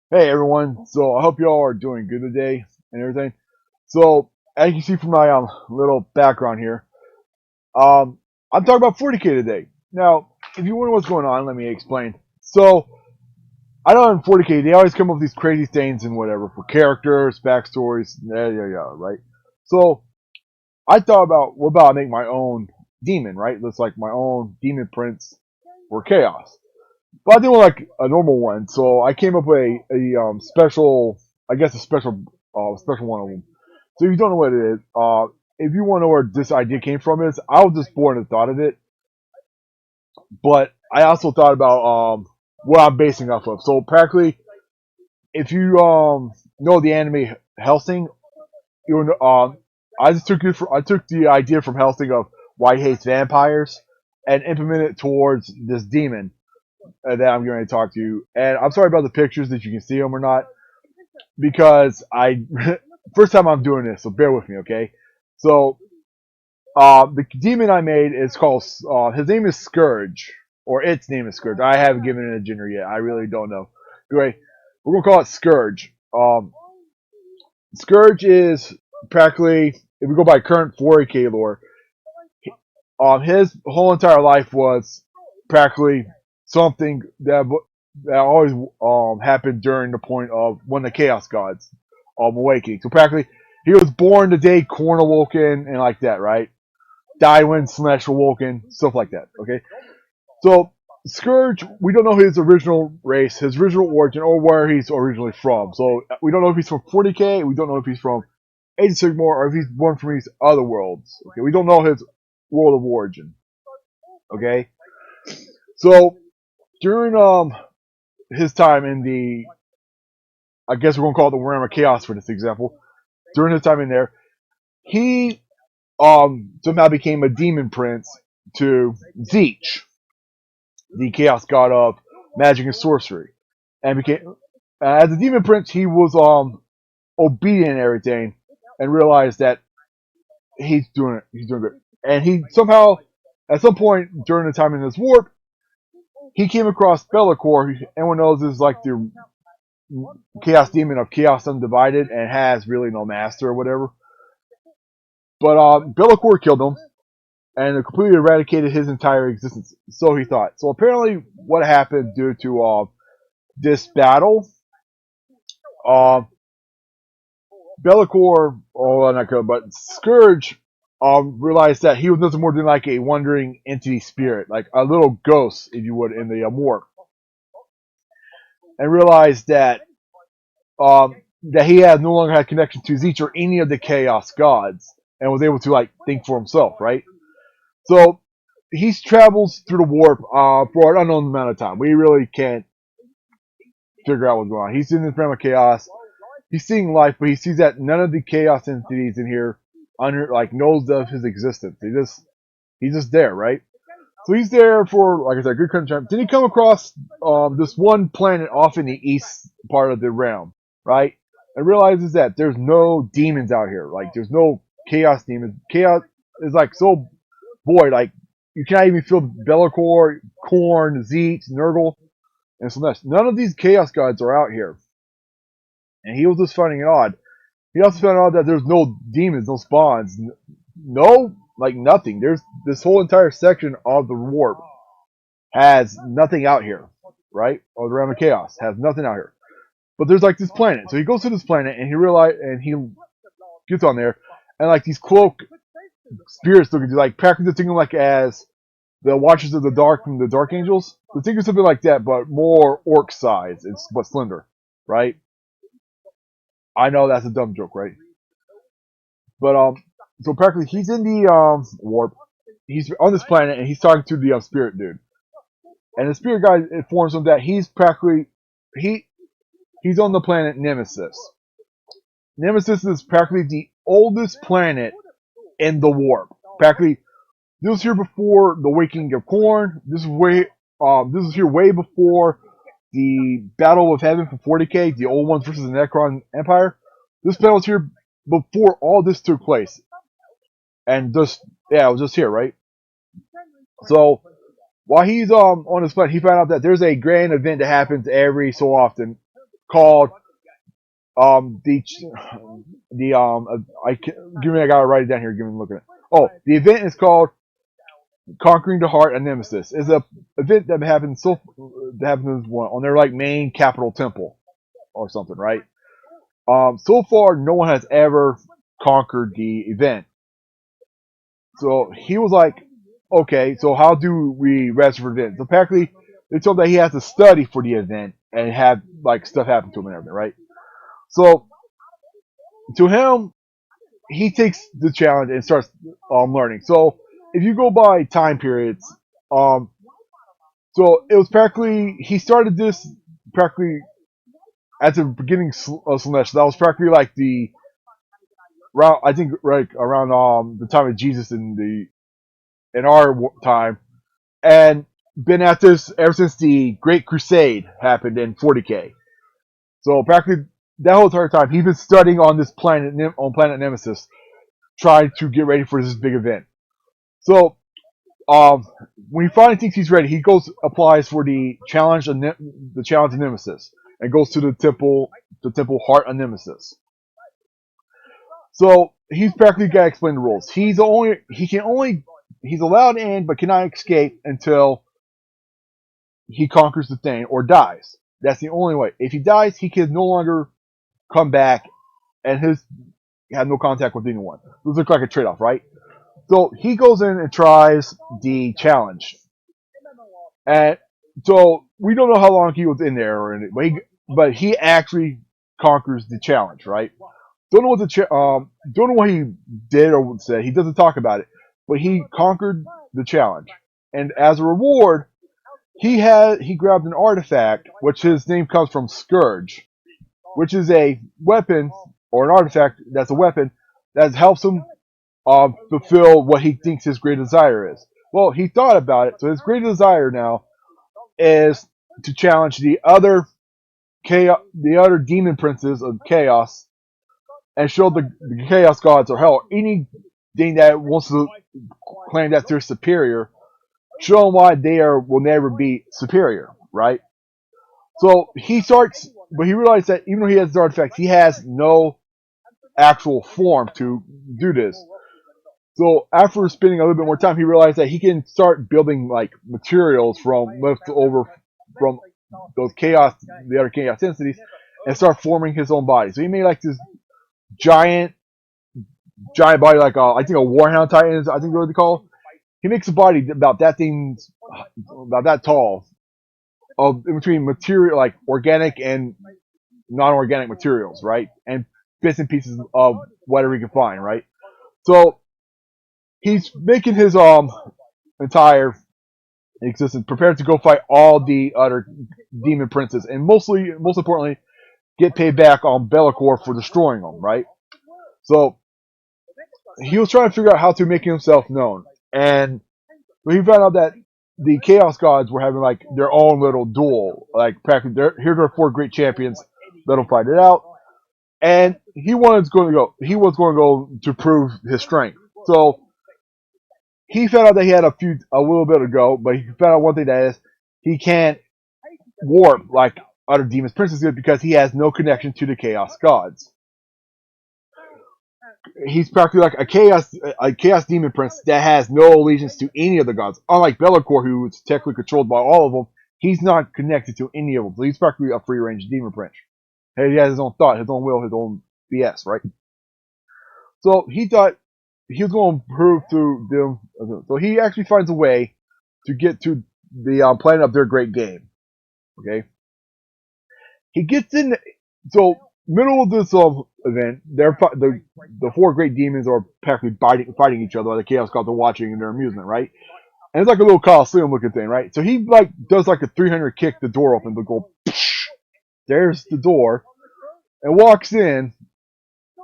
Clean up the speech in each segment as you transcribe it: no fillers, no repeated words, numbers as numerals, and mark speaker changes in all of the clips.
Speaker 1: Hey everyone, so I hope you all are doing good today and everything. So as you can see from my little background here, I'm talking about 40k today. Now, if you wonder what's going on, let me explain. So I know in 40k they always come up with these crazy things and whatever for characters, backstories, yeah, right? So I thought about what about I make my own demon, right? That's like my own demon prince for chaos. But I didn't want like a normal one, so I came up with a special, I guess a special one of them. So if you don't know what it is, if you want to know where this idea came from, is I was just born and thought of it, but I also thought about what I'm basing off of. So practically, if you know the anime Hellsing, you know, I took the idea from Hellsing of why he hates vampires and implemented it towards this demon that I'm going to talk to you. And I'm sorry about the pictures that you can see them or not, because I first time I'm doing this, so bear with me, okay? So the demon I made is called his name is Scourge, or its name is Scourge. I haven't given it a gender yet. I really don't know. Anyway, we're gonna call it Scourge. Scourge is practically, if we go by current 40k lore, his whole entire life was practically something that always happened during the point of when the Chaos Gods awakening. So practically, he was born the day Korn awoken and like that, right? Died when Slash awoken, stuff like that. Okay, so Scourge, we don't know his original race, his original origin, or where he's originally from. So we don't know if he's from 40k. We don't know if he's from Age of Sigmar or if he's born from these other worlds. Okay, we don't know his world of origin. Okay, so during his time in the, I guess we're gonna call it the Warhammer Chaos for this example. During his time in there, he somehow became a demon prince to Zeech, the chaos god of magic and sorcery, and became as a demon prince. He was obedient and everything, and realized that he's doing good. And he somehow, at some point during the time in this warp, he came across Be'lakor. Everyone knows is like the chaos demon of chaos undivided and has really no master or whatever. But Be'lakor killed him and completely eradicated his entire existence. So he thought. So apparently, what happened due to this battle, uh, Be'lakor, oh not good, but Scourge, realized that he was nothing more than like a wandering entity spirit, like a little ghost, if you would, in the warp, and realized that he had no longer had connection to Zeech or any of the Chaos gods, and was able to like think for himself, right? So he travels through the warp for an unknown amount of time. We really can't figure out what's going on. He's in this realm of chaos. He's seeing life, but he sees that none of the chaos entities in here under like knows of his existence. He's just there, right? So he's there for, like I said, a good crunch time. Then he come across this one planet off in the east part of the realm, right? And realizes that there's no demons out here. Like there's no chaos demons. Chaos is like so void. Like you cannot even feel Be'lakor, Korn, Zeet, Nurgle, and Slanesh. None of these chaos gods are out here. And he was just finding it odd. He also found out that there's no demons, no spawns, no, like nothing. There's this whole entire section of the warp has nothing out here, right? Or the realm of chaos has nothing out here. But there's like this planet. So he goes to this planet and he gets on there, and like these cloak spirits looking like practically thinking like as the Watchers of the Dark from the Dark Angels. So think of something like that, but more orc size. It's but slender, right? I know that's a dumb joke, right? But so practically he's in the warp. He's on this planet and he's talking to the spirit dude. And the spirit guy informs him that he's practically he he's on the planet Nemesis. Nemesis is practically the oldest planet in the warp. Practically, this was here before the waking of Korn. This was here way before the Battle of Heaven for 40k, the old ones versus the Necron Empire. This planet was here before all this took place, and just yeah, it was just here, right? So while he's on this planet, he found out that there's a grand event that happens every so often called the give me, I gotta write it down here. Give me a look at it. Oh, the event is called Conquering the Heart of Nemesis. It's a event that happened on their like main capital temple or something, right? So far, no one has ever conquered the event. So he was like, okay, so how do we register for the event? So apparently, they told him that he has to study for the event and have like stuff happen to him and everything, right? So to him, he takes the challenge and starts learning. So if you go by time periods, um, so it was practically he started this practically at the beginning of Slanesh. That was practically like the around I think right around the time of Jesus in our time, and been at this ever since the Great Crusade happened in 40K. So practically that whole entire time he's been studying on this planet on planet Nemesis, trying to get ready for this big event. So when he finally thinks he's ready, he goes applies for the challenge of Nemesis, and goes to the temple Heart of Nemesis. So he's practically got to explain the rules. He's allowed in, but cannot escape until he conquers the thing or dies. That's the only way. If he dies, he can no longer come back, and have no contact with anyone. Those look like a trade-off, right? So he goes in and tries the challenge, and so we don't know how long he was in there or anything, but he actually conquers the challenge, right? Don't know what he did or said. He doesn't talk about it, but he conquered the challenge, and as a reward, he grabbed an artifact, which his name comes from Scourge, which is a weapon or an artifact that's a weapon that helps him fulfill what he thinks his great desire is. Well, he thought about it, so his great desire now is to challenge the other demon princes of chaos, and show the chaos gods or hell anything that wants to claim that they're superior, show them why will never be superior, right? So he starts, but he realized that even though he has this artifact, he has no actual form to do this. So after spending a little bit more time, he realized that he can start building like materials from leftover from the other chaos entities, and start forming his own body. So he made like this giant, giant body, like I think a Warhammer Titan is, I think what they call. He makes a body about that tall, of in between material like organic and non-organic materials, right? And bits and pieces of whatever he can find, right? So he's making his entire existence prepared to go fight all the other demon princes, and most importantly, get paid back on Be'lakor for destroying them, right? So he was trying to figure out how to make himself known, and he found out that the Chaos Gods were having like their own little duel, like practically. Here are 4 great champions. Let them fight it out, and he was going to go to prove his strength. So he found out that he had a little bit to go, but he found out one thing, that is he can't warp like other demons princes did, because he has no connection to the Chaos Gods. He's practically like a chaos demon prince that has no allegiance to any of the gods. Unlike Be'lakor, who's technically controlled by all of them, he's not connected to any of them. So he's practically a free range demon prince. He has his own thought, his own will, his own BS, right? So he thought he was going to prove to them. So he actually finds a way to get to the planet of their great game. Okay, he gets in. So middle of this event, the 4 great demons are practically fighting each other. The Chaos Gods are watching in their amusement, right? And it's like a little Coliseum looking thing, right? So he like does like a 300 kick the door open, but go, there's the door, and walks in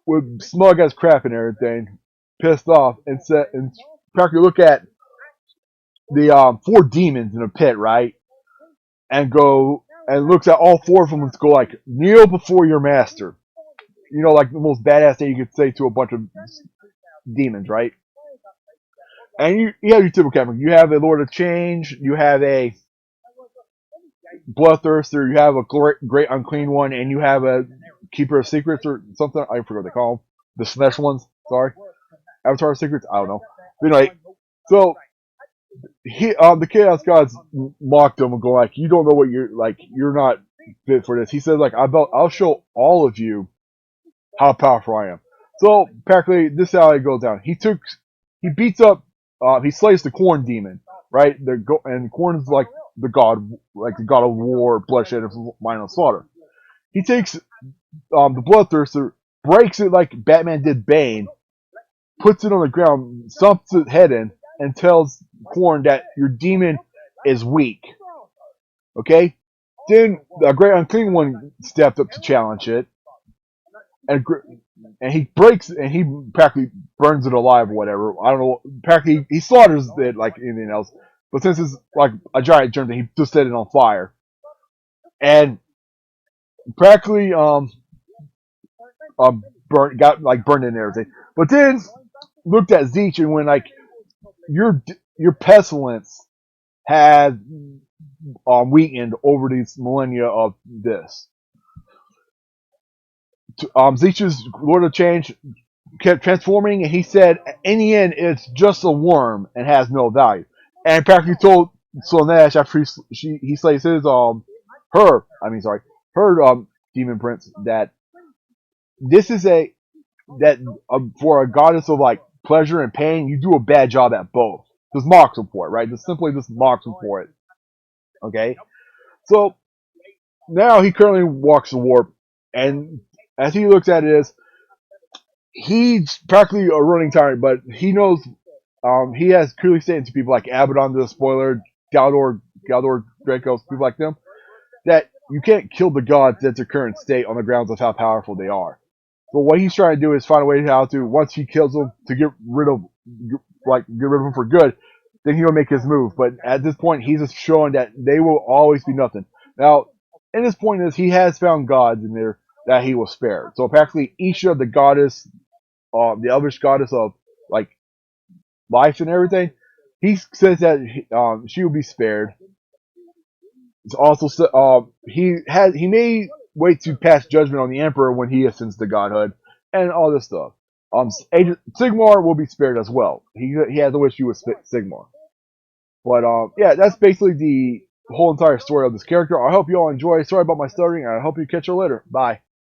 Speaker 1: with smug as crap and everything, pissed off, and practically look at the 4 demons in a pit, right? And looks at all 4 of them and go like, kneel before your master. You know, like the most badass thing you could say to a bunch of demons, right? And you have your typical character. You have a Lord of Change. You have a bloodthirster, you have a great unclean one, and you have a keeper of secrets or something. I forget what they call them. The Slash ones. Sorry, Avatar secrets. I don't know. But anyway, so the Chaos Gods mocked him and go like, "You don't know what you're like. You're not fit for this." He says like, "I'll show all of you how powerful I am." So practically, this is how it goes down. He beats up, he slays the Corn Demon, right? And Corn is like the god of war, bloodshed, and mindless slaughter. He takes the Bloodthirster, breaks it like Batman did Bane, puts it on the ground, stomps its head in, and tells Corn that your demon is weak. Okay? Then the Great Unclean One stepped up to challenge it, and he practically burns it alive or whatever. I don't know. Practically he slaughters it like anything else. But since it's like a giant germ, he just set it on fire. And practically got like burned in and everything. But then looked at Zeech and went like, your pestilence had weakened over these millennia of this. Zeech's Lord of Change kept transforming, and he said, in the end, it's just a worm and has no value. And practically told Slaanesh after he slays his her demon prince that this is for a goddess of like pleasure and pain, you do a bad job at both. Just mocks him for it, right? Just mocks him for it. Okay, so now he currently walks the warp, and as he looks at it, he's practically a running tyrant, but he knows he has clearly stated to people like Abaddon, the spoiler, Galdor, Dracos, people like them, that you can't kill the gods at their current state on the grounds of how powerful they are. So what he's trying to do is find a way how to, once he kills them, to get rid of them for good, then he'll make his move. But at this point, he's just showing that they will always be nothing. Now, in this point is he has found gods in there that he will spare. So practically Isha, the goddess, the elvish goddess of like life and everything, he says that she will be spared. It's also he may wait to pass judgment on the emperor when he ascends to godhood and all this stuff. Agent Sigmar will be spared as well. He has no issue with Sigmar. But yeah, that's basically the whole entire story of this character. I hope you all enjoy. Sorry about my stuttering. I hope you catch you later. Bye.